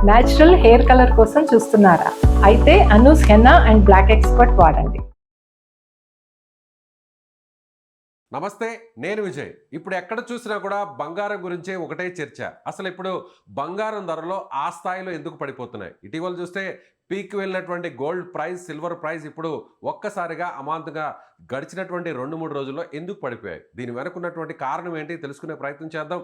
Natural hair colour కోసం చూస్తున్నారా? అయితే Anoos henna and black expert వాడండి. నమస్తే, నేను విజయ్. ఇప్పుడు ఎక్కడ చూసినా కూడా బంగారం గురించే ఒకటే చర్చ. అసలు ఇప్పుడు బంగారం ధరలో ఆ స్థాయిలో ఎందుకు పడిపోతున్నాయి? ఇటీవల చూస్తే పీక్ వెళ్ళినటువంటి గోల్డ్ ప్రైస్, సిల్వర్ ప్రైస్ ఇప్పుడు ఒక్కసారిగా అమాంతంగా గడిచినటువంటి 2-3 రోజుల్లో ఎందుకు పడిపోయాయి? దీని వెనుకున్నటువంటి కారణం ఏంటి తెలుసుకునే ప్రయత్నం చేద్దాం.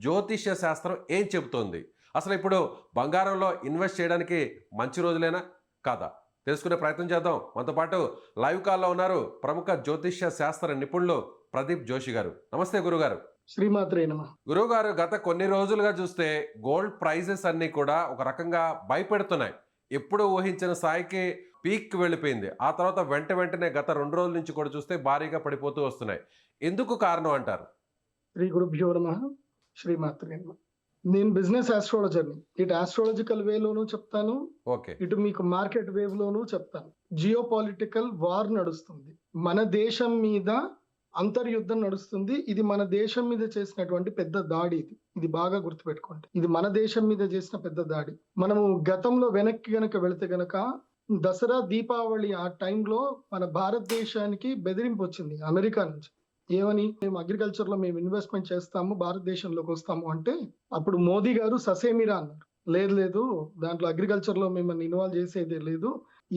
జ్యోతిష్య శాస్త్రం ఏం చెబుతోంది? అసలు ఇప్పుడు బంగారంలో ఇన్వెస్ట్ చేయడానికి మంచి రోజులేనా కాదా తెలుసుకునే ప్రయత్నం చేద్దాం. మనతో పాటు లైవ్ కాల్లో ఉన్నారు ప్రముఖ జ్యోతిష్య శాస్త్ర నిపుణులు ప్రదీప్ జోషి గారు. నమస్తే గురుగారు. శ్రీమాత్రే నమః. గురుగారు, గత కొన్ని రోజులుగా చూస్తే గోల్డ్ ప్రైజెస్ అన్నీ కూడా ఒక రకంగా భయపెడుతున్నాయి. ఎప్పుడు ఊహించిన స్థాయికి పీక్ వెళ్ళిపోయింది. ఆ తర్వాత వెంటనే గత 2 రోజుల నుంచి కూడా చూస్తే భారీగా పడిపోతూ వస్తున్నాయి. ఎందుకు కారణం అంటారు? శ్రీ గురుభ్యో నమః. శ్రీమాత్రే నమః. నేను బిజినెస్ ఆస్ట్రాలజర్ని. ఇటు ఆస్ట్రాలజికల్ వేలోనూ చెప్తాను, ఓకే. ఇటు మీకు మార్కెట్ వేవ్ లోనూ చెప్తాను. జియో పొలిటికల్ వార్ నడుస్తుంది, మన దేశం మీద అంతర్యుద్ధం నడుస్తుంది. ఇది మన దేశం మీద చేసినటువంటి పెద్ద దాడి. ఇది బాగా గుర్తుపెట్టుకోండి. ఇది మన దేశం మీద చేసిన పెద్ద దాడి. మనము గతంలో వెనక్కి గనక వెళితే గనక దసరా దీపావళి ఆ టైంలో మన భారతదేశానికి బెదిరింపు వచ్చింది అమెరికా నుంచి. ఏమని? మేము అగ్రికల్చర్ లో మేము ఇన్వెస్ట్మెంట్ చేస్తాము, భారతదేశంలోకి వస్తాము అంటే అప్పుడు మోదీ గారు ససేమిరా అన్నారు. లేదు, దాంట్లో అగ్రికల్చర్ లో మిమ్మల్ని ఇన్వాల్వ్ చేసేదే లేదు.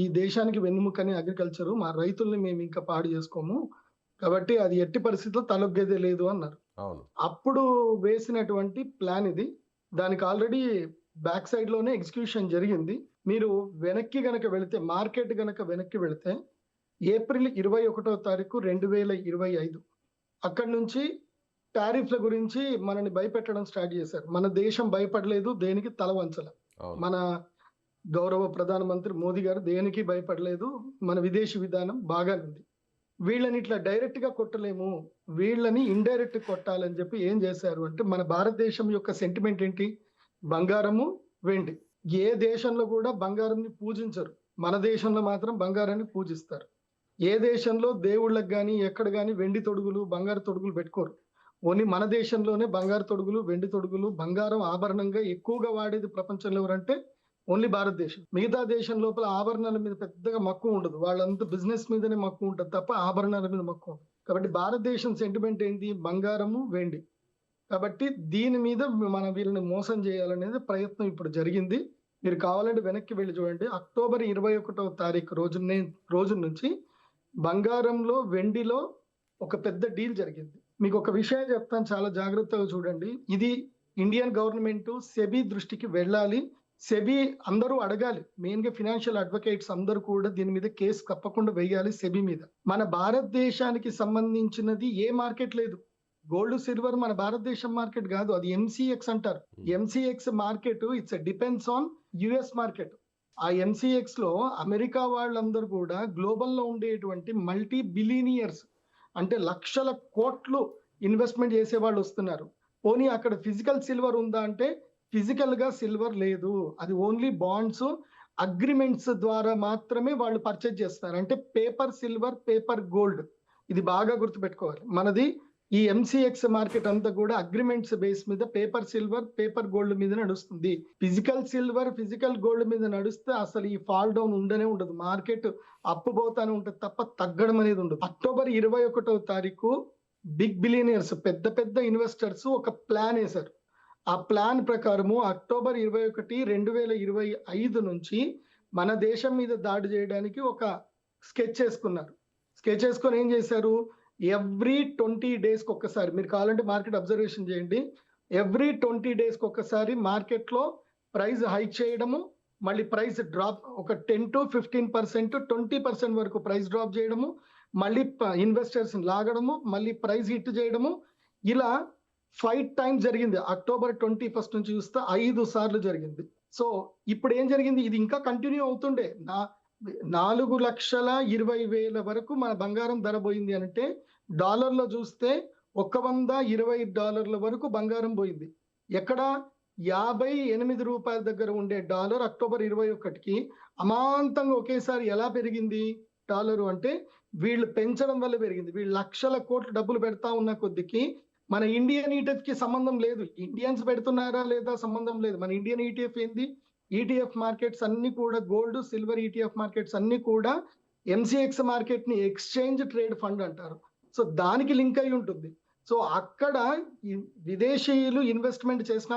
ఈ దేశానికి వెన్నుముకని అగ్రికల్చర్, మా రైతుల్ని మేము ఇంకా పాడు చేసుకోము, కాబట్టి అది ఎట్టి పరిస్థితుల్లో తలొగ్గేదే లేదు అన్నారు. అప్పుడు వేసినటువంటి ప్లాన్ ఇది. దానికి ఆల్రెడీ బ్యాక్ సైడ్ లోనే ఎగ్జిక్యూషన్ జరిగింది. మీరు వెనక్కి గనక వెళితే, మార్కెట్ గనక వెనక్కి వెళితే ఏప్రిల్ 21వ తారీఖు 2025 అక్కడి నుంచి టారిఫ్ల గురించి మనని భయపెట్టడం స్టార్ట్ చేశారు. మన దేశం భయపడలేదు, దేనికి తల వంచల. మన గౌరవ ప్రధానమంత్రి మోదీ గారు దేనికి భయపడలేదు. మన విదేశీ విధానం బాగానే ఉంది. వీళ్ళని ఇట్లా డైరెక్ట్ గా కొట్టలేము, వీళ్ళని ఇండైరెక్ట్ కొట్టాలని చెప్పి ఏం చేశారు అంటే, మన భారతదేశం యొక్క సెంటిమెంట్ ఏంటి? బంగారము, వెండి. ఏ దేశంలో కూడా బంగారంని పూజించరు, మన దేశంలో మాత్రం బంగారాన్ని పూజిస్తారు. ఏ దేశంలో దేవుళ్ళకి కానీ ఎక్కడ కానీ వెండి తొడుగులు, బంగారు తొడుగులు పెట్టుకోరు. ఓన్లీ మన దేశంలోనే బంగారు తొడుగులు, వెండి తొడుగులు, బంగారం ఆభరణంగా ఎక్కువగా వాడేది ప్రపంచంలో ఎవరంటే ఓన్లీ భారతదేశం. మిగతా దేశం లోపల ఆభరణాల మీద పెద్దగా మక్కువ ఉండదు, వాళ్ళంతా బిజినెస్ మీదనే మక్కువ ఉంటుంది తప్ప ఆభరణాల మీద మక్కువ ఉండదు. కాబట్టి భారతదేశం సెంటిమెంట్ ఏంటి? బంగారము, వెండి. కాబట్టి దీని మీద మన వీళ్ళని మోసం చేయాలనేది ప్రయత్నం ఇప్పుడు జరిగింది. మీరు కావాలంటే వెనక్కి వెళ్ళి చూడండి. అక్టోబర్ 21వ తారీఖు రోజు నుంచి బంగారంలో, వెండిలో ఒక పెద్ద డీల్ జరిగింది. మీకు ఒక విషయం చెప్తాను, చాలా జాగ్రత్తగా చూడండి. ఇది ఇండియన్ గవర్నమెంట్ సెబీ దృష్టికి వెళ్ళాలి. సెబీ అందరూ అడగాలి. మెయిన్ గా ఫినాన్షియల్ అడ్వకేట్స్ అందరూ కూడా దీని మీద కేసు తప్పకుండా వేయాలి సెబీ మీద. మన భారతదేశానికి సంబంధించినది ఏ మార్కెట్ లేదు. గోల్డ్, సిల్వర్ మన భారతదేశం మార్కెట్ కాదు, అది ఎంసీఎక్స్ అంటారు. MCX market it's depends on US market. ఆ ఎంసీఎక్స్ లో అమెరికా వాళ్ళందరూ కూడా గ్లోబల్ లో ఉండేటువంటి మల్టీ బిలియనియర్స్, అంటే లక్షల కోట్లు ఇన్వెస్ట్మెంట్ చేసే వాళ్ళు వస్తున్నారు. పోనీ అక్కడ ఫిజికల్ సిల్వర్ ఉందా అంటే ఫిజికల్ గా సిల్వర్ లేదు, అది ఓన్లీ బాండ్స్, అగ్రిమెంట్స్ ద్వారా మాత్రమే వాళ్ళు పర్చేజ్ చేస్తారు. అంటే పేపర్ సిల్వర్, పేపర్ గోల్డ్. ఇది బాగా గుర్తుపెట్టుకోవాలి. మనది ఈ ఎంసీఎక్స్ మార్కెట్ అంతా కూడా అగ్రిమెంట్స్ బేస్ మీద పేపర్ సిల్వర్, పేపర్ గోల్డ్ మీద నడుస్తుంది. ఫిజికల్ సిల్వర్, ఫిజికల్ గోల్డ్ మీద నడుస్తే అసలు ఈ ఫాల్ డౌన్ ఉండనే ఉండదు. మార్కెట్ అప్పు పోతానే ఉంటుంది తప్ప తగ్గడం అనేది ఉండదు. అక్టోబర్ 21వ తారీఖు బిగ్ బిలియనర్స్, పెద్ద పెద్ద ఇన్వెస్టర్స్ ఒక ప్లాన్ వేశారు. ఆ ప్లాన్ ప్రకారము అక్టోబర్ 21, 2025 నుంచి మన దేశం మీద దాడి చేయడానికి ఒక స్కెచ్ చేసుకున్నారు. స్కెచ్ చేసుకొని ఏం చేశారు? ఎవ్రీ 20 days ఒక్కసారి, మీరు కావాలంటే మార్కెట్ అబ్జర్వేషన్ చేయండి, ఎవ్రీ 20 days ఒక్కసారి మార్కెట్ లో ప్రైస్ హైక్ చేయడము, మళ్ళీ ప్రైస్ డ్రాప్, ఒక 10 to 15%, 20% వరకు ప్రైస్ డ్రాప్ చేయడము, మళ్ళీ ఇన్వెస్టర్స్ లాగడము, మళ్ళీ ప్రైస్ హిట్ చేయడము. ఇలా 5 times జరిగింది. అక్టోబర్ 21 నుంచి చూస్తే 5 సార్లు జరిగింది. సో ఇప్పుడు ఏం జరిగింది? ఇది ఇంకా కంటిన్యూ అవుతుండే. 4,20,000 వరకు మన బంగారం ధర పోయింది అంటే, డాలర్లో చూస్తే $120 వరకు బంగారం పోయింది. ఎక్కడ? 58 రూపాయల దగ్గర ఉండే డాలర్ అక్టోబర్ 21కి అమాంతంగా ఒకేసారి ఎలా పెరిగింది డాలరు అంటే, వీళ్ళు పెంచడం వల్ల పెరిగింది. వీళ్ళు లక్షల కోట్లు డబ్బులు పెడతా ఉన్న కొద్దికి మన ఇండియన్ ఈటీఎఫ్ కి సంబంధం లేదు. ఇండియన్స్ పెడుతున్నారా లేదా సంబంధం లేదు. మన ఇండియన్ ఈటీఎఫ్ ఏంది? ఈటీఎఫ్ మార్కెట్స్ అన్ని కూడా గోల్డ్ సిల్వర్ ఈటీఎఫ్ మార్కెట్స్ అన్ని కూడా ఎంసీఎక్స్ మార్కెట్ ని ఎక్స్చేంజ్ ట్రేడ్ ఫండ్ అంటారు. సో దానికి లింక్ అయి ఉంటుంది. సో అక్కడ ఈ విదేశీయులు ఇన్వెస్ట్మెంట్ చేసిన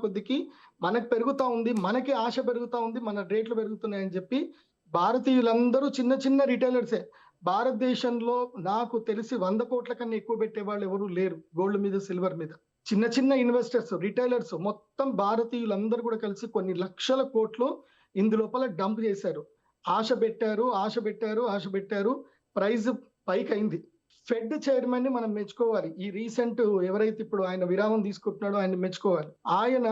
కొద్దికి మనకు పెరుగుతా ఉంది, మనకి ఆశ పెరుగుతా ఉంది, మన రేట్లు పెరుగుతున్నాయని చెప్పి భారతీయులందరూ చిన్న చిన్న రిటైలర్సే. భారతదేశంలో నాకు తెలిసి 100 కోట్ల కన్నా ఎక్కువ పెట్టే వాళ్ళు ఎవరు లేరు గోల్డ్ మీద సిల్వర్ మీద. చిన్న చిన్న ఇన్వెస్టర్స్ రిటైలర్స్ మొత్తం భారతీయులందరూ కూడా కలిసి కొన్ని లక్షల కోట్లు ఇందులోపల డంప్ చేశారు. ఆశ పెట్టారు, ప్రైస్ పైకి అయింది. ఫెడ్ చైర్మన్ ని మనం మెచ్చుకోవాలి. ఈ రీసెంట్ ఎవరైతే ఇప్పుడు ఆయన విరామం తీసుకుంటున్నాడో ఆయన మెచ్చుకోవాలి. ఆయన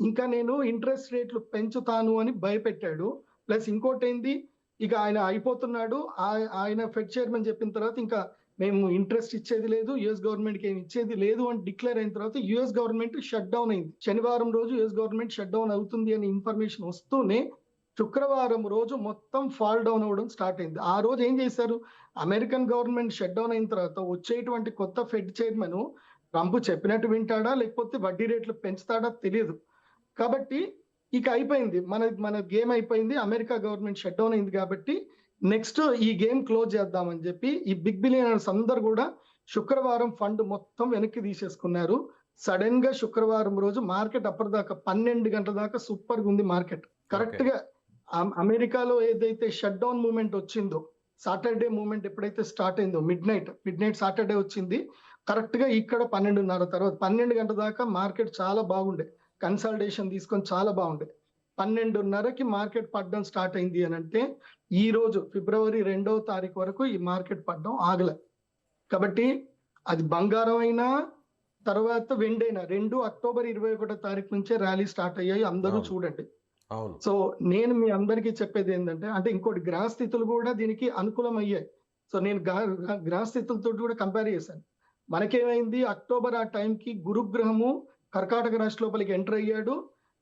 ఇంకా నేను ఇంట్రెస్ట్ రేట్లు పెంచుతాను అని భయపెట్టాడు. ప్లస్ ఇంకోటి ఏంది, ఇక ఆయన అయిపోతున్నాడు. ఆయన ఫెడ్ చైర్మన్ చెప్పిన తర్వాత ఇంకా మేము ఇంట్రెస్ట్ ఇచ్చేది లేదు, యుఎస్ గవర్నమెంట్ కి ఏమి ఇచ్చేది లేదు అని డిక్లేర్ అయిన తర్వాత యుఎస్ గవర్నమెంట్ షట్ డౌన్ అయింది. శనివారం రోజు యుఎస్ గవర్నమెంట్ షట్ డౌన్ అవుతుంది అని ఇన్ఫర్మేషన్ వస్తూనే శుక్రవారం రోజు మొత్తం ఫాల్ డౌన్ అవ్వడం స్టార్ట్ అయింది. ఆ రోజు ఏం చేశారు, అమెరికన్ గవర్నమెంట్ షట్ డౌన్ అయిన తర్వాత వచ్చేటువంటి కొత్త ఫెడ్ చైర్మన్ ట్రంప్ చెప్పినట్టు వింటాడా లేకపోతే వడ్డీ రేట్లు పెంచుతాడా తెలియదు. కాబట్టి ఇక అయిపోయింది, మన గేమ్ అయిపోయింది. అమెరికా గవర్నమెంట్ షట్ డౌన్ అయింది కాబట్టి నెక్స్ట్ ఈ గేమ్ క్లోజ్ చేద్దామని చెప్పి ఈ బిగ్ బిలియనర్స్ అందరు కూడా శుక్రవారం ఫండ్ మొత్తం వెనక్కి తీసేసుకున్నారు. సడన్ గా శుక్రవారం రోజు మార్కెట్ అప్పటిదాకా 12 గంటల దాకా సూపర్ గా ఉంది మార్కెట్. కరెక్ట్ గా అమెరికాలో ఏదైతే షట్ డౌన్ మూమెంట్ వచ్చిందో, సాటర్డే మూమెంట్ ఎప్పుడైతే స్టార్ట్ అయిందో మిడ్ నైట్ సాటర్డే వచ్చింది. కరెక్ట్ గా ఇక్కడ 12:30 తర్వాత 12 గంటల దాకా మార్కెట్ చాలా బాగుండే, కన్సల్టేషన్ తీసుకొని చాలా బాగుండే. 12:30కి మార్కెట్ పడడం స్టార్ట్ అయింది అని అంటే ఈ రోజు ఫిబ్రవరి 2వ తారీఖు వరకు ఈ మార్కెట్ పడడం ఆగలే. కాబట్టి అది బంగారం అయినా తర్వాత వెండైనా 2 అక్టోబర్ 21వ తారీఖు నుంచే ర్యాలీ స్టార్ట్ అయ్యాయి. అందరూ చూడండి. సో నేను మీ అందరికీ చెప్పేది ఏంటంటే, అంటే ఇంకోటి గ్రహ స్థితులు కూడా దీనికి అనుకూలం అయ్యాయి. సో నేను గ్రహ స్థితులతో కూడా కంపేర్ చేశాను. మనకేమైంది, అక్టోబర్ ఆ టైంకి గురుగ్రహము కర్కాటక రాశి లోపలికి ఎంటర్ అయ్యాడు.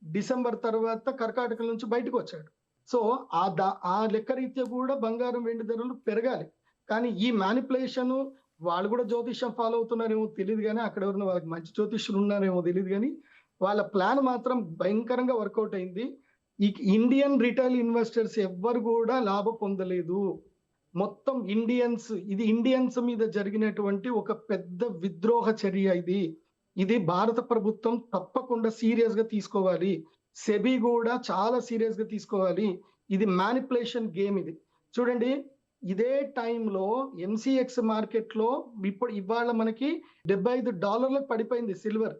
డిసెంబర్ తర్వాత కర్కాటక నుంచి బయటకు వచ్చాడు. సో ఆ లెక్క రీత్యా కూడా బంగారం వెండి ధరలు పెరగాలి. కానీ ఈ మ్యానిపులేషన్ వాళ్ళు కూడా జ్యోతిష్యం ఫాలో అవుతున్నారేమో తెలియదు, కానీ అక్కడ ఎవరైనా వాళ్ళకి మంచి జ్యోతిష్యులు ఉన్నారేమో తెలియదు, కానీ వాళ్ళ ప్లాన్ మాత్రం భయంకరంగా వర్కౌట్ అయింది. ఈ ఇండియన్ రిటైల్ ఇన్వెస్టర్స్ ఎవ్వరు కూడా లాభం పొందలేదు. మొత్తం ఇండియన్స్ మీద జరిగినటువంటి ఒక పెద్ద విద్రోహ చర్య ఇది భారత ప్రభుత్వం తప్పకుండా సీరియస్ గా తీసుకోవాలి. సెబీ కూడా చాలా సీరియస్ గా తీసుకోవాలి. ఇది మ్యానిపులేషన్ గేమ్. ఇది చూడండి, ఇదే టైంలో ఎంసీఎక్స్ మార్కెట్ లో ఇవాళ మనకి $75 పడిపోయింది సిల్వర్.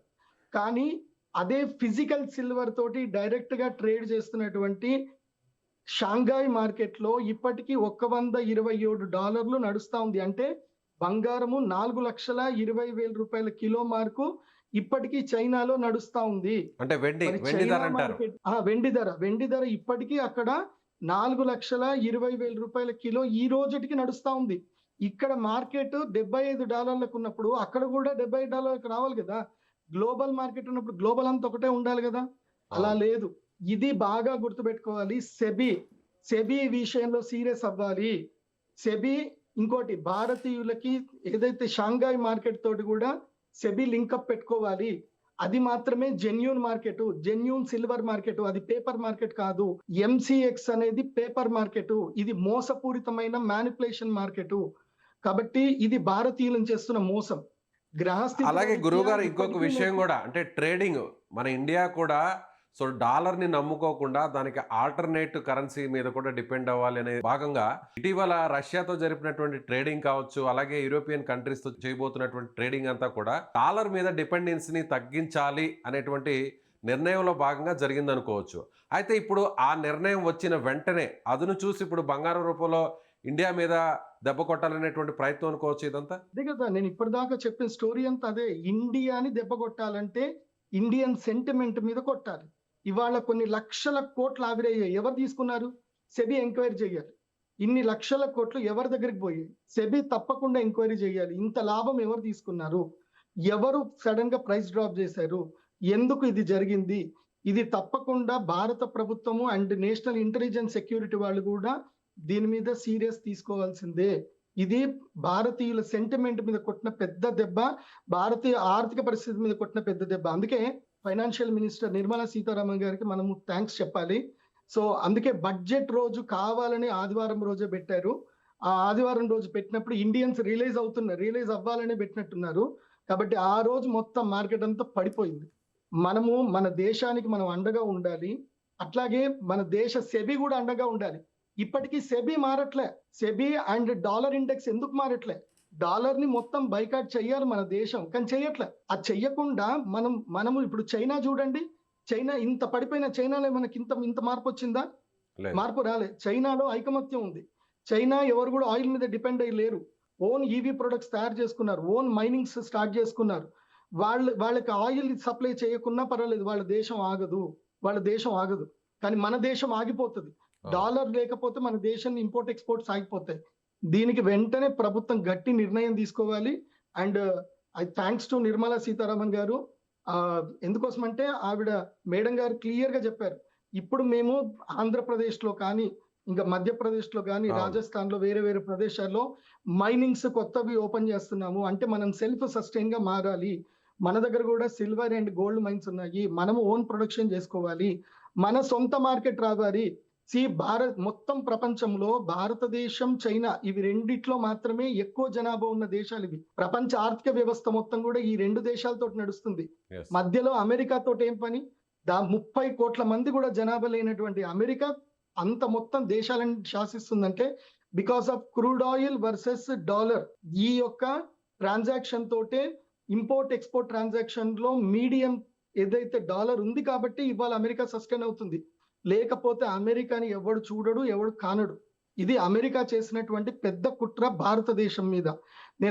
కానీ అదే ఫిజికల్ సిల్వర్ తోటి డైరెక్ట్ గా ట్రేడ్ చేస్తున్నటువంటి షాంఘాయ్ మార్కెట్ లో ఇప్పటికీ $127 నడుస్తా ఉంది. అంటే బంగారము 4,20,000 కిలో మార్కు ఇప్పటికీ చైనాలో నడుస్తా ఉంది. అంటే వెండి ధర ఇప్పటికీ అక్కడ 4,20,000 కిలో ఈ రోజుకి నడుస్తా ఉంది. ఇక్కడ మార్కెట్ $75 ఉన్నప్పుడు అక్కడ కూడా $75 రావాలి కదా. గ్లోబల్ మార్కెట్ ఉన్నప్పుడు గ్లోబల్ అంతా ఒకటే ఉండాలి కదా, అలా లేదు. ఇది బాగా గుర్తుపెట్టుకోవాలి. సెబీ విషయంలో సీరియస్ అవ్వాలి. సెబీ ఇంకోటి భారతీయులకి ఏదైతే షాంఘాయ్ మార్కెట్ తోటి కూడా సెబీ లింకప్ పెట్టుకోవాలి. అది మాత్రమే genuine market, genuine silver market, అది పేపర్ మార్కెట్ కాదు. ఎంసీఎక్స్ అనేది పేపర్ మార్కెట్, ఇది మోసపూరితమైన మ్యానిపులేషన్ మార్కెట్. కాబట్టి ఇది భారతీయులను చేస్తున్న మోసం. అలాగే గురువు గారు ఇంకొక విషయం కూడా, అంటే ట్రేడింగ్ మన ఇండియా కూడా సో డాలర్ని నమ్ముకోకుండా దానికి ఆల్టర్నేట్ కరెన్సీ మీద కూడా డిపెండ్ అవ్వాలి అనే భాగంగా ఇటీవల రష్యాతో జరిపినటువంటి ట్రేడింగ్ కావచ్చు, అలాగే యూరోపియన్ కంట్రీస్ తో చేయబోతున్నటువంటి ట్రేడింగ్ అంతా కూడా డాలర్ మీద డిపెండెన్సీని తగ్గించాలి అనేటువంటి నిర్ణయంలో భాగంగా జరిగింది అనుకోవచ్చు. అయితే ఇప్పుడు ఆ నిర్ణయం వచ్చిన వెంటనే అదును చూసి ఇప్పుడు బంగారం రూపంలో ఇండియా మీద దెబ్బ కొట్టాలనేటువంటి ప్రయత్నం అనుకోవచ్చు ఇదంతా. అదే కదా నేను ఇప్పటిదాకా చెప్పిన స్టోరీ అంతా అదే. ఇండియాని దెబ్బ కొట్టాలంటే ఇండియన్ సెంటిమెంట్ మీద కొట్టాలి. ఇవాళ కొన్ని లక్షల కోట్లు ఆవిరయ్యాయి. ఎవరు తీసుకున్నారు? సెబీ ఎంక్వైరీ చేయాలి. ఇన్ని లక్షల కోట్లు ఎవరి దగ్గరికి పోయాయి? సెబీ తప్పకుండా ఎంక్వైరీ చేయాలి. ఇంత లాభం ఎవరు తీసుకున్నారు? ఎవరు సడన్ గా ప్రైస్ డ్రాప్ చేశారు? ఎందుకు ఇది జరిగింది? ఇది తప్పకుండా భారత ప్రభుత్వము అండ్ నేషనల్ ఇంటెలిజెన్స్ సెక్యూరిటీ వాళ్ళు కూడా దీని మీద సీరియస్ తీసుకోవాల్సిందే. ఇది భారతీయుల సెంటిమెంట్ మీద కొట్టిన పెద్ద దెబ్బ, భారతీయ ఆర్థిక పరిస్థితి మీద కొట్టిన పెద్ద దెబ్బ. అందుకే ఫైనాన్షియల్ మినిస్టర్ నిర్మలా సీతారామన్ గారికి మనము థ్యాంక్స్ చెప్పాలి. సో అందుకే బడ్జెట్ రోజు కావాలని ఆదివారం రోజే పెట్టారు. ఆ ఆదివారం రోజు పెట్టినప్పుడు ఇండియన్స్ రియలైజ్ అవ్వాలనే పెట్టినట్టున్నారు. కాబట్టి ఆ రోజు మొత్తం మార్కెట్ అంతా పడిపోయింది. మనము మన దేశానికి మనం అండగా ఉండాలి. అట్లాగే మన దేశ సెబీ కూడా అండగా ఉండాలి. ఇప్పటికీ సెబీ మారట్లే. సెబీ అండ్ డాలర్ ఇండెక్స్ ఎందుకు మారట్లే? డాలర్ ని మొత్తం బైకాట్ చెయ్యాలి మన దేశం, కానీ చెయ్యట్లే. అది చెయ్యకుండా మనము ఇప్పుడు చైనా చూడండి. చైనా ఇంత పడిపోయిన చైనాలో మనకి ఇంత మార్పు వచ్చిందా? లేదు. మార్పు రాలే. చైనాలో ఐకమత్యం ఉంది. చైనా ఎవరు కూడా ఆయిల్ మీద డిపెండ్ అయ్యి లేరు. ఓన్ ఈవీ ప్రొడక్ట్స్ తయారు చేసుకున్నారు. ఓన్ మైనింగ్స్ స్టార్ట్ చేసుకున్నారు. వాళ్ళకి ఆయిల్ సప్లై చేయకున్నా పర్వాలేదు, వాళ్ళ దేశం ఆగదు. కానీ మన దేశం ఆగిపోతుంది. డాలర్ లేకపోతే మన దేశం ఇంపోర్ట్ ఎక్స్పోర్ట్స్ ఆగిపోతాయి. దీనికి వెంటనే ప్రభుత్వం గట్టి నిర్ణయం తీసుకోవాలి. And I thanks to Nirmala Sitharaman గారు. ఎందుకోసమంటే ఆవిడ మేడం గారు క్లియర్ గా చెప్పారు. ఇప్పుడు మేము ఆంధ్రప్రదేశ్ లో కానీ, ఇంకా మధ్యప్రదేశ్ లో కానీ, రాజస్థాన్ లో వేరే ప్రదేశాల్లో మైనింగ్స్ కొత్తవి ఓపెన్ చేస్తున్నాము. అంటే మనం సెల్ఫ్ సస్టైన్ గా మారాలి. మన దగ్గర కూడా సిల్వర్ అండ్ గోల్డ్ మైన్స్ ఉన్నాయి. మనము ఓన్ ప్రొడక్షన్ చేసుకోవాలి. మన సొంత మార్కెట్ రావాలి. మొత్తం ప్రపంచంలో భారతదేశం, చైనా ఇవి రెండిట్లో మాత్రమే ఎక్కువ జనాభా ఉన్న దేశాలు ఇవి. ప్రపంచ ఆర్థిక వ్యవస్థ మొత్తం కూడా ఈ రెండు దేశాలతో నడుస్తుంది. మధ్యలో అమెరికాతో ఏం పని? 30 కోట్ల మంది కూడా జనాభా లేనటువంటి అమెరికా అంత మొత్తం దేశాలను శాసిస్తుందంటే because of crude oil versus dollar. ఈ యొక్క ట్రాన్సాక్షన్ తోటే ఇంపోర్ట్ ఎక్స్పోర్ట్ ట్రాన్సాక్షన్ లో మీడియం ఏదైతే డాలర్ ఉంది కాబట్టి ఇవాళ అమెరికా సస్టైన్ అవుతుంది. లేకపోతే అమెరికాని ఎవడు చూడడు, ఎవడు కానడు. ఇది అమెరికా చేసినటువంటి పెద్ద కుట్ర భారతదేశం మీద.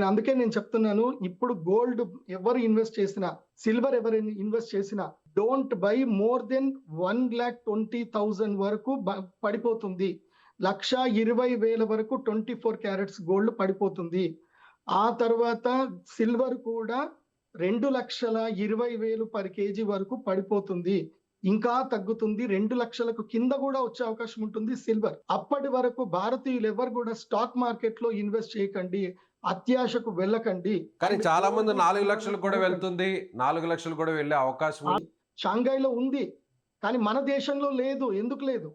అందుకే నేను చెప్తున్నాను, ఇప్పుడు గోల్డ్ ఎవరు ఇన్వెస్ట్ చేసినా, సిల్వర్ ఎవరు ఇన్వెస్ట్ చేసినా డోంట్ బై మోర్ దెన్ 1,20,000 వరకు పడిపోతుంది. 1,20,000 వరకు 24 క్యారెట్స్ గోల్డ్ పడిపోతుంది. ఆ తర్వాత సిల్వర్ కూడా 2,20,000 పర్ కేజీ వరకు పడిపోతుంది. ఇంకా తగ్గుతుంది. 2 లక్షలకు కింద కూడా వచ్చే అవకాశం ఉంటుంది సిల్వర్. అప్పటి వరకు భారతీయులు ఎవరు కూడా స్టాక్ మార్కెట్ లో ఇన్వెస్ట్ చేయకండి, అత్యాశకు వెళ్ళకండి. కానీ చాలా మంది 4 లక్షలు కూడా వెళ్తుంది, 4 లక్షలు కూడా వెళ్ళే అవకాశం షాంఘైలో ఉంది. కానీ మన దేశంలో లేదు. ఎందుకు లేదు?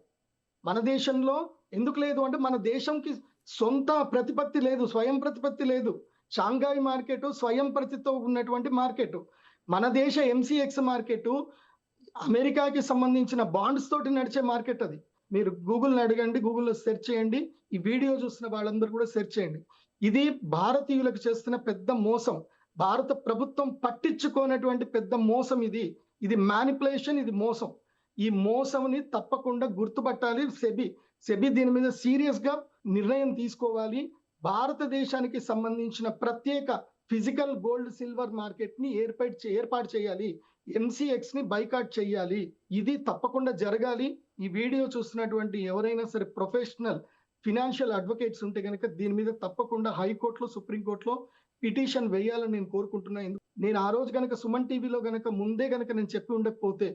మన దేశంలో ఎందుకు లేదు అంటే మన దేశంకి సొంత ప్రతిపత్తి లేదు, స్వయం ప్రతిపత్తి లేదు. షాంఘై మార్కెట్ స్వయం ప్రతితో ఉన్నటువంటి మార్కెట్. మన దేశ ఎంసీఎక్స్ మార్కెట్ అమెరికాకి సంబంధించిన బాండ్స్ తోటి నడిచే మార్కెట్ అది. మీరు గూగుల్ని అడగండి, గూగుల్లో సెర్చ్ చేయండి. ఈ వీడియో చూసిన వాళ్ళందరూ కూడా సెర్చ్ చేయండి. ఇది భారతీయులకు చేస్తున్న పెద్ద మోసం. భారత ప్రభుత్వం పట్టించుకోనటువంటి పెద్ద మోసం ఇది. ఇది మ్యానిపులేషన్, ఇది మోసం. ఈ మోసంని తప్పకుండా గుర్తుపట్టాలి. సెబీ దీని మీద సీరియస్ గా నిర్ణయం తీసుకోవాలి. భారతదేశానికి సంబంధించిన ప్రత్యేక ఫిజికల్ గోల్డ్ సిల్వర్ మార్కెట్ ని ఏర్పాటు చేయాలి. ఎంసీఎక్స్ ని బైకాట్ చేయాలి. ఇది తప్పకుండా జరగాలి. ఈ వీడియో చూస్తున్నటువంటి ఎవరైనా సరే ప్రొఫెషనల్ ఫినాన్షియల్ అడ్వకేట్స్ ఉంటే కనుక దీని మీద తప్పకుండా హైకోర్టులో, సుప్రీంకోర్టులో పిటిషన్ వేయాలని నేను కోరుకుంటున్నాను. నేను ఆ రోజు కనుక సుమన్ టీవీలో ముందే నేను చెప్పి ఉండకపోతే,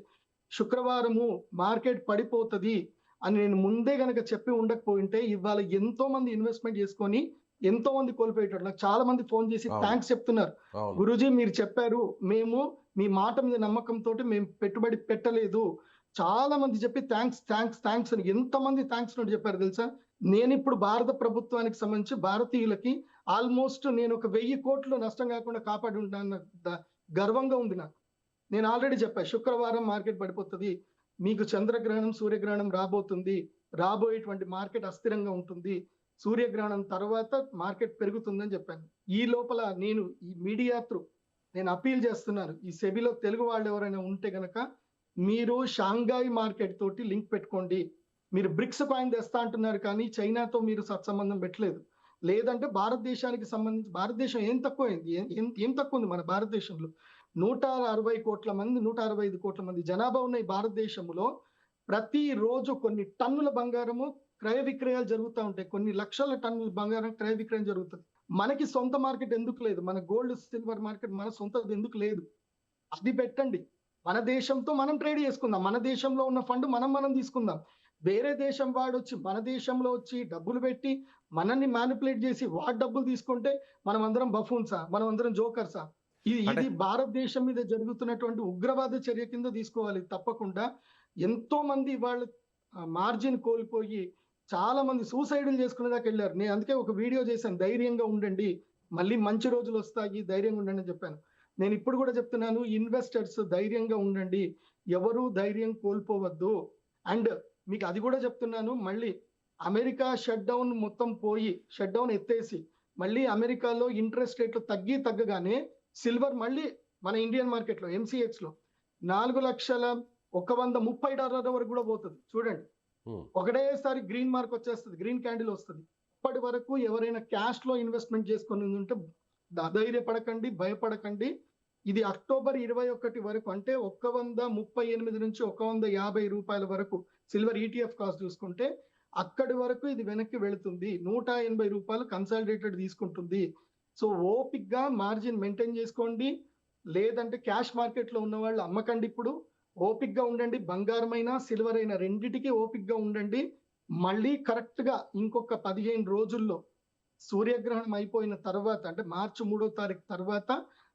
శుక్రవారము మార్కెట్ పడిపోతుంది అని నేను ముందే చెప్పి ఉండకపోయింటే ఇవాళ ఎంతో మంది ఇన్వెస్ట్మెంట్ చేసుకొని ఎంతో మంది కోల్పోయేటారు. నాకు చాలా మంది ఫోన్ చేసి థ్యాంక్స్ చెప్తున్నారు. గురూజీ మీరు చెప్పారు, మేము మీ మాట మీద నమ్మకంతో మేము పెట్టుబడి పెట్టలేదు. చాలా మంది చెప్పి థ్యాంక్స్ అని ఎంతమంది థ్యాంక్స్ నోటి చెప్పారు తెలుసా? నేను ఇప్పుడు భారత ప్రభుత్వానికి సంబంధించి భారతీయులకి ఆల్మోస్ట్ నేను 1,000 కోట్లు నష్టం కాకుండా కాపాడి ఉంటాను. గర్వంగా ఉంది నాకు. నేను ఆల్రెడీ చెప్పాను, శుక్రవారం మార్కెట్ పడిపోతుంది, మీకు చంద్రగ్రహణం, సూర్యగ్రహణం రాబోతుంది, రాబోయేటువంటి మార్కెట్ అస్థిరంగా ఉంటుంది, సూర్యగ్రహణం తర్వాత మార్కెట్ పెరుగుతుందని చెప్పాను. ఈ లోపల నేను ఈ మీడియా త్రూ నేను అపీల్ చేస్తున్నాను, ఈ సెబీలో తెలుగు వాళ్ళు ఎవరైనా ఉంటే గనక మీరు షాంఘై మార్కెట్ తోటి లింక్ పెట్టుకోండి. మీరు బ్రిక్స్ కాయిన్ తెస్తా అంటున్నారు కానీ చైనాతో మీరు సత్సంబంధం పెట్టలేదు. లేదంటే భారతదేశానికి సంబంధించి భారతదేశం ఏం తక్కువైంది? ఏం తక్కువ ఉంది మన భారతదేశంలో? 160 కోట్ల మంది, 165 కోట్ల మంది జనాభా ఉన్న ఈ భారతదేశంలో ప్రతిరోజు కొన్ని టన్నుల బంగారము క్రయ విక్రయాలు జరుగుతూ ఉంటాయి. కొన్ని లక్షల టన్నుల బంగారం క్రయ విక్రయం జరుగుతుంది. మనకి సొంత మార్కెట్ ఎందుకు లేదు? మన గోల్డ్ సిల్వర్ మార్కెట్ మన సొంతది ఎందుకు లేదు? అది పెట్టండి. మన దేశంతో మనం ట్రేడ్ చేసుకుందాం. మన దేశంలో ఉన్న ఫండ్ మనం తీసుకుందాం. వేరే దేశం వాడు వచ్చి మన దేశంలో వచ్చి డబ్బులు పెట్టి మనల్ని మ్యానిపులేట్ చేసి వాడు డబ్బులు తీసుకుంటే మనం అందరం బఫూన్సా? మనం అందరం జోకర్సా? అంటే ఇది భారతదేశం మీద జరుగుతున్నటువంటి ఉగ్రవాద చర్య కింద తీసుకోవాలి తప్పకుండా. ఎంతో మంది వాళ్ళు మార్జిన్ కోల్పోయి చాలా మంది సూసైడ్లు చేసుకునే దాకా వెళ్ళారు. నేను అందుకే ఒక వీడియో చేశాను, ధైర్యంగా ఉండండి, మళ్ళీ మంచి రోజులు వస్తాయి, ధైర్యంగా ఉండండి అని చెప్పాను. నేను ఇప్పుడు కూడా చెప్తున్నాను, ఇన్వెస్టర్స్ ధైర్యంగా ఉండండి, ఎవరు ధైర్యం కోల్పోవద్దు. అండ్ మీకు అది కూడా చెప్తున్నాను, మళ్ళీ అమెరికా షట్ డౌన్ మొత్తం పోయి, షట్ డౌన్ ఎత్తేసి మళ్ళీ అమెరికాలో ఇంట్రెస్ట్ రేట్లు తగ్గగానే సిల్వర్ మళ్ళీ మన ఇండియన్ మార్కెట్లో MCX లో $4,130 వరకు కూడా పోతుంది. చూడండి, ఒకటేసారి గ్రీన్ మార్క్ వచ్చేస్తుంది, గ్రీన్ క్యాండిల్ వస్తుంది. ఇప్పటి వరకు ఎవరైనా క్యాష్ లో ఇన్వెస్ట్మెంట్ చేసుకొని ఉంటే ధైర్యపడకండి, భయపడకండి. ఇది అక్టోబర్ 21 వరకు, అంటే 138 నుంచి 150 రూపాయల వరకు సిల్వర్ ETF కాస్ట్ చూసుకుంటే అక్కడి వరకు ఇది వెనక్కి వెళుతుంది. 180 రూపాయలు కన్సాలిడేటెడ్ తీసుకుంటుంది. సో ఓపిక్ గా మార్జిన్ మెయింటైన్ చేసుకోండి, లేదంటే క్యాష్ మార్కెట్ లో ఉన్న వాళ్ళు అమ్మకండి. ఇప్పుడు ఓపిక్ గా ఉండండి, బంగారం అయినా సిల్వర్ అయినా రెండిటికి ఓపిక్ గా ఉండండి. మళ్ళీ కరెక్ట్ గా ఇంకొక 15 రోజుల్లో సూర్యగ్రహణం అయిపోయిన తర్వాత, అంటే మార్చి 3వ తారీఖు తర్వాత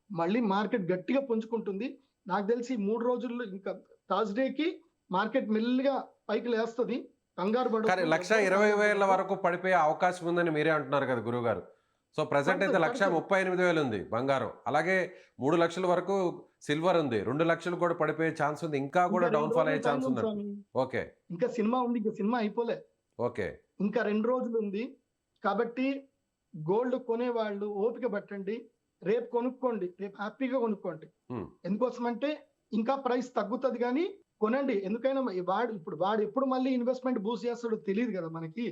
మళ్ళీ మార్కెట్ గట్టిగా పుంజుకుంటుంది. నాకు తెలిసి 3 రోజుల్లో ఇంకా థర్స్డేకి మార్కెట్ మెల్లిగా పైకి లేస్తుంది. కంగారు కానీ పడదు. 1,20,000 వరకు పడిపోయే అవకాశం ఉందని మీరే అంటున్నారు కదా గురువు గారు. సో ప్రజెంట్ అయితే 1,38,000 ఉంది బంగారం, అలాగే 3 లక్షల వరకు సిల్వర్ ఉంది, 2 లక్షలు కూడా పడిపోయే ఛాన్స్ ఉంది, ఇంకా కూడా డౌన్ ఫాల్ అయ్యే ఛాన్స్ ఉంది. ఓకే, ఇంకా సినిమా ఉంది, ఇంకా సినిమా అయిపోలే, ఓకే, ఇంకా 2 రోజులు ఉంది. కాబట్టి గోల్డ్ కొనే వాళ్ళు ఓపిక పట్టండి, రేపు కొనుక్కోండి, రేపు హ్యాపీగా కొనుక్కోండి. ఎందుకోసం అంటే ఇంకా ప్రైస్ తగ్గుతుంది, కానీ కొనండి. ఎందుకైనా వాడు ఎప్పుడు మళ్ళీ ఇన్వెస్ట్మెంట్ బూస్ట్ చేస్తాడో తెలియదు కదా మనకి.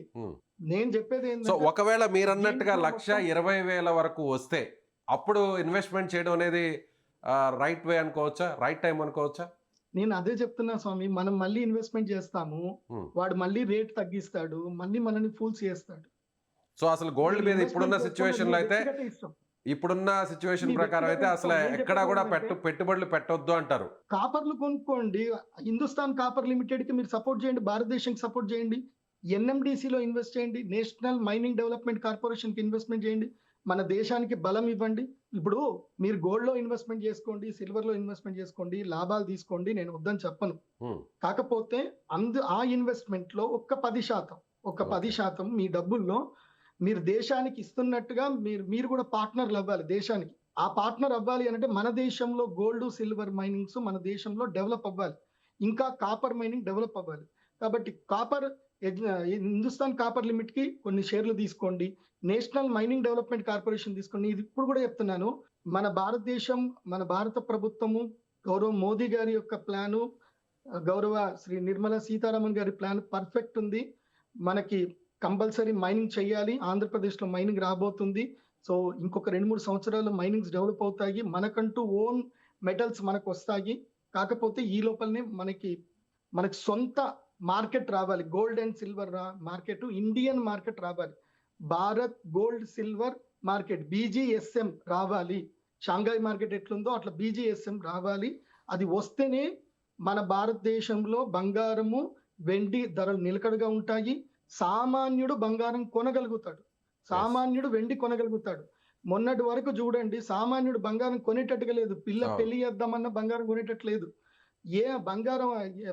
నేను చెప్పేది సో ఏంటంటే, ఒకవేళ మీరు అన్నట్టుగా 1,20,000 వరకు వస్తే అప్పుడు ఇన్వెస్ట్మెంట్ చేయడం అనేది రైట్ వే అనుకోవచ్చా, రైట్ టైం అనుకోవచ్చా? నేను అదే చెప్తున్నా స్వామి, మనం మళ్ళీ ఇన్వెస్ట్మెంట్ చేస్తాము, వాడు మళ్ళీ రేట్ తగ్గిస్తాడు, మళ్ళీ మనల్ని ఫూల్స్ చేస్తాడు. సో అసలు గోల్డ్ మీద ఇప్పుడున్న సిచ్యువేషన్ లో అయితే, ఇప్పుడున్న సిచ్యువేషన్ ప్రకారం అయితే అసలు ఎక్కడా కూడా పెట్టుబడులు పెట్టొద్దు అంటారు. కాపర్లు కొనుక్కోండి, హిందుస్థాన్ కాపర్ లిమిటెడ్ కి మీరు సపోర్ట్ చేయండి, భారతదేశానికి సపోర్ట్ చేయండి, NMDC లో ఇన్వెస్ట్ చేయండి, నేషనల్ మైనింగ్ డెవలప్మెంట్ కార్పొరేషన్ కి ఇన్వెస్ట్మెంట్ చేయండి, మన దేశానికి బలం ఇవ్వండి. ఇప్పుడు మీరు గోల్డ్ లో ఇన్వెస్ట్మెంట్ చేసుకోండి, సిల్వర్ లో ఇన్వెస్ట్మెంట్ చేసుకోండి, లాభాలు తీసుకోండి, నేను వద్దని చెప్పను. కాకపోతే ఆ ఇన్వెస్ట్మెంట్ లో ఒక 10% మీ డబ్బుల్లో మీరు దేశానికి ఇస్తున్నట్టుగా మీరు కూడా పార్ట్నర్లు అవ్వాలి దేశానికి. ఆ పార్ట్నర్ అవ్వాలి అంటే మన దేశంలో గోల్డ్ సిల్వర్ మైనింగ్స్ మన దేశంలో డెవలప్ అవ్వాలి, ఇంకా కాపర్ మైనింగ్ డెవలప్ అవ్వాలి. కాబట్టి హిందుస్థాన్ కాపర్ లిమిట్ కి కొన్ని షేర్లు తీసుకోండి, నేషనల్ మైనింగ్ డెవలప్మెంట్ కార్పొరేషన్ తీసుకోండి. ఇది ఇప్పుడు కూడా చెప్తున్నాను, మన భారతదేశం, మన భారత ప్రభుత్వము, గౌరవ మోదీ గారి యొక్క ప్లాను, గౌరవ శ్రీ నిర్మలా సీతారామన్ గారి ప్లాన్ పర్ఫెక్ట్ ఉంది. మనకి కంపల్సరీ మైనింగ్ చేయాలి, ఆంధ్రప్రదేశ్ లో మైనింగ్ రాబోతుంది. సో ఇంకొక 2-3 సంవత్సరాలు మైనింగ్స్ డెవలప్ అవుతాయి, మనకంటూ ఓన్ మెటల్స్ మనకు వస్తాయి. కాకపోతే ఈ లోపలనే మనకి సొంత మార్కెట్ రావాలి, gold and silver market, Indian market రావాలి, Bharat gold silver market BGSM రావాలి. షాంఘై మార్కెట్ ఎట్లుందో అట్లా BGSM రావాలి. అది వస్తేనే మన భారతదేశంలో బంగారము వెండి ధరలు నిలకడగా ఉంటాయి, సామాన్యుడు బంగారం కొనగలుగుతాడు, సామాన్యుడు వెండి కొనగలుగుతాడు. మొన్నటి వరకు చూడండి, సామాన్యుడు బంగారం కొనేటట్టుగా లేదు, పెళ్లి చేద్దామన్నా బంగారం కొనేటట్టు లేదు.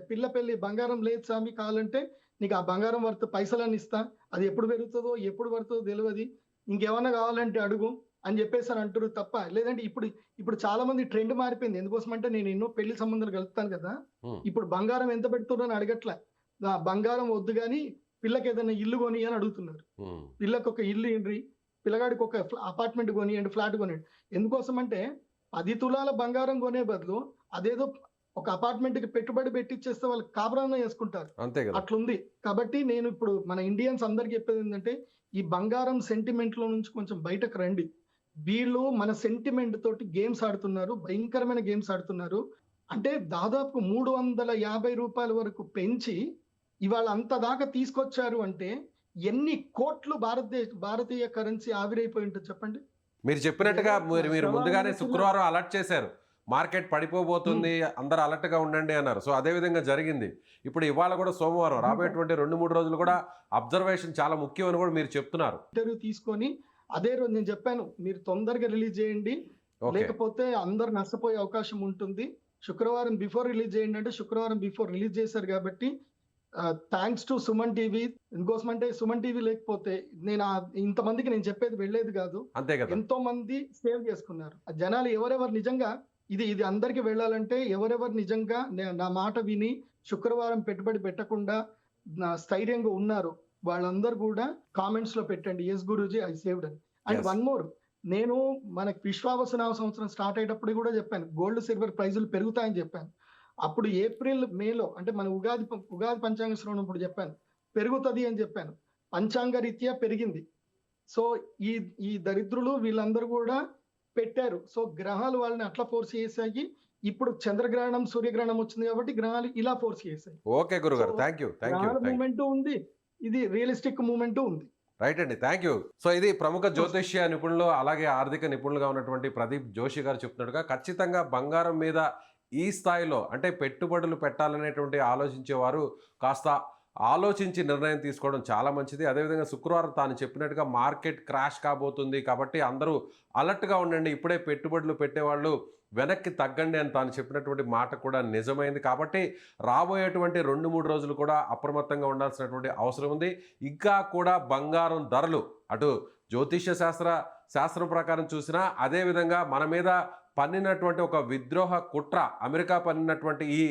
పిల్ల పెళ్లి బంగారం లేదు స్వామి, కావాలంటే నీకు ఆ బంగారం వర్త్ పైసలని ఇస్తా, అది ఎప్పుడు పెరుగుతుందో ఎప్పుడు పడుతుందో తెలియదు, ఇంకేమన్నా కావాలంటే అడుగు అని చెప్పేసి అంటారు తప్ప. లేదంటే ఇప్పుడు చాలా మంది ట్రెండ్ మారిపోయింది. ఎందుకోసం అంటే నేను ఎన్నో పెళ్లి సంబంధాలు కలుపుతాను కదా, ఇప్పుడు బంగారం ఎంత పెడుతున్నారు అని అడగట్లే, బంగారం వద్దు కానీ పిల్లకి ఏదైనా ఇల్లు కొని అని అడుగుతున్నారు. పిల్లకి ఒక ఇల్లు ఇండ్రి, పిల్లగాడికి ఒక అపార్ట్మెంట్ కొనియండి, ఫ్లాట్ కొనియండి. ఎందుకోసం అంటే 10 తులాల బంగారం కొనే బదులు అదేదో ఒక అపార్ట్మెంట్ కి పెట్టుబడి పెట్టిచ్చేస్తే వాళ్ళు కాపురాన్న చేసుకుంటారు, అట్లుంది. కాబట్టి నేను ఇప్పుడు మన ఇండియన్స్ అందరికి చెప్పేది ఏంటంటే, ఈ బంగారం సెంటిమెంట్ లో నుంచి కొంచెం బయటకు రండి. వీళ్ళు మన సెంటిమెంట్ తోటి గేమ్స్ ఆడుతున్నారు, భయంకరమైన గేమ్స్ ఆడుతున్నారు. అంటే దాదాపు 350 రూపాయల వరకు పెంచి ఇవాళ అంత దాకా తీసుకొచ్చారు అంటే ఎన్ని కోట్లు భారతీయ కరెన్సీ ఆవిరైపోయి ఉంటుంది చెప్పండి. మీరు చెప్పినట్టుగా మీరు ముందుగానే శుక్రవారం అలర్ట్ చేశారు, మార్కెట్ పడిపోబోతుంది, అందరూ అలర్ట్ గా ఉండండి అన్నారు. సో అదే విధంగా జరిగింది. ఇప్పుడు ఇవాళ కూడా సోమవారం, రాబోయేటువంటి 2-3 రోజులు కూడా అబ్జర్వేషన్ చాలా ముఖ్యం అని కూడా మీరు చెప్తున్నారు. ఇంటర్వ్యూ తీసుకొని అదే రోజు నేను చెప్పాను, మీరు తొందరగా రిలీజ్ చేయండి, ఓకే. లేకపోతే అందరు నష్టపోయే అవకాశం ఉంటుంది. శుక్రవారం బిఫోర్ రిలీజ్ చేయండి అంటే శుక్రవారం బిఫోర్ రిలీజ్ చేశారు కాబట్టి థ్యాంక్స్ టు సుమన్ టీవీ. ఇంకోసం అంటే సుమన్ టీవీ లేకపోతే నేను ఇంతమందికి నేను చెప్పేది వెళ్ళేది కాదు. అంతే కదా. ఎంతో మంది సేవ్ చేసుకున్నారు. ఆ జనాలు ఎవరెవరు నిజంగా ఇది అందరికి వెళ్ళాలంటే ఎవరెవరు నిజంగా నా మాట విని శుక్రవారం పెట్టుబడి పెట్టకుండా స్థైర్యంగా ఉన్నారు వాళ్ళందరూ కూడా కామెంట్స్ లో పెట్టండి ఎస్ గురూజీ ఐ సేవ్డ్ అని. And Yes. వన్ మోర్, నేను మనకి విశ్వావసనామ సంవత్సరం స్టార్ట్ అయ్యేటప్పుడు కూడా చెప్పాను గోల్డ్ సిల్వర్ ప్రైజులు పెరుగుతాయని చెప్పాను. అప్పుడు ఏప్రిల్ మేలో అంటే మన ఉగాది పంచాంగ శ్రవణం ఇప్పుడు చెప్పాను పెరుగుతుంది అని చెప్పాను. పంచాంగ రీత్యా పెరిగింది. సో ఈ దరిద్రులు వీళ్ళందరూ కూడా పెట్టారు. సో గ్రహాలు వాళ్ళని అట్లా ఫోర్స్ చేసాయి. ఇప్పుడు చంద్రగ్రహణం సూర్యగ్రహణం వచ్చింది కాబట్టి గ్రహాలు ఇలా ఫోర్స్ చేసాయి. ఓకే గురుగారు, So, థ్యాంక్ యూ. గ్రహాల మూమెంట్ ఉంది, ఇది రియలిస్టిక్ మూమెంట్ ఉంది. రైట్ అండి, థ్యాంక్ యూ. సో ఇది ప్రముఖ జ్యోతిష్య నిపుణులు అలాగే ఆర్థిక నిపుణులుగా ఉన్నటువంటి ప్రదీప్ జోషి గారు చెప్తున్నట్టుగా ఖచ్చితంగా బంగారం మీద ఈ స్థాయిలో అంటే పెట్టుబడులు పెట్టాలనేటువంటి ఆలోచించేవారు కాస్త ఆలోచించి నిర్ణయం తీసుకోవడం చాలా మంచిది. అదేవిధంగా శుక్రవారం తాను చెప్పినట్టుగా మార్కెట్ క్రాష్ కాబోతుంది కాబట్టి అందరూ అలర్ట్గా ఉండండి. ఇప్పుడే పెట్టుబడులు పెట్టేవాళ్ళు వెనక్కి తగ్గండి అని తాను చెప్పినటువంటి మాట కూడా నిజమైంది. కాబట్టి రాబోయేటువంటి 2-3 రోజులు కూడా అప్రమత్తంగా ఉండాల్సినటువంటి అవసరం ఉంది. ఇంకా కూడా బంగారం ధరలు అటు జ్యోతిష్య శాస్త్రం ప్రకారం చూసినా అదేవిధంగా మన మీద పన్నినటువంటి ఒక విద్రోహ కుట్ర అమెరికా పన్నినటువంటి ఈ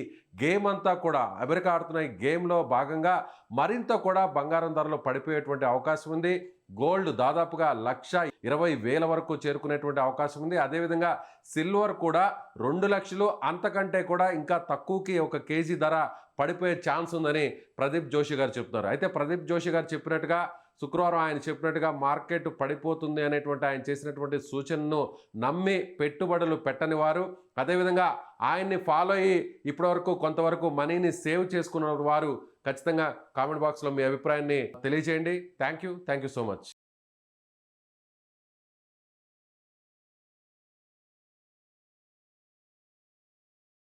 గేమ్ అంతా కూడా అమెరికా ఆడుతున్న ఈ గేమ్లో భాగంగా మరింత కూడా బంగారం ధరలు పడిపోయేటువంటి అవకాశం ఉంది. గోల్డ్ దాదాపుగా 1,20,000 వరకు చేరుకునేటువంటి అవకాశం ఉంది. అదేవిధంగా సిల్వర్ కూడా 2 లక్షలు అంతకంటే కూడా ఇంకా తక్కువకి ఒక కేజీ ధర పడిపోయే ఛాన్స్ ఉందని ప్రదీప్ జోషి గారు చెప్తున్నారు. అయితే ప్రదీప్ జోషి గారు చెప్పినట్టుగా శుక్రవారం ఆయన చెప్పినట్టుగా మార్కెట్ పడిపోతుంది అనేటువంటి ఆయన చేసినటువంటి సూచనను నమ్మి పెట్టుబడులు పెట్టని వారు, అదేవిధంగా ఆయన్ని ఫాలో అయ్యి ఇప్పటివరకు కొంతవరకు మనీని సేవ్ చేసుకున్న వారు ఖచ్చితంగా కామెంట్ బాక్స్లో మీ అభిప్రాయాన్ని తెలియజేయండి. Thank you so much.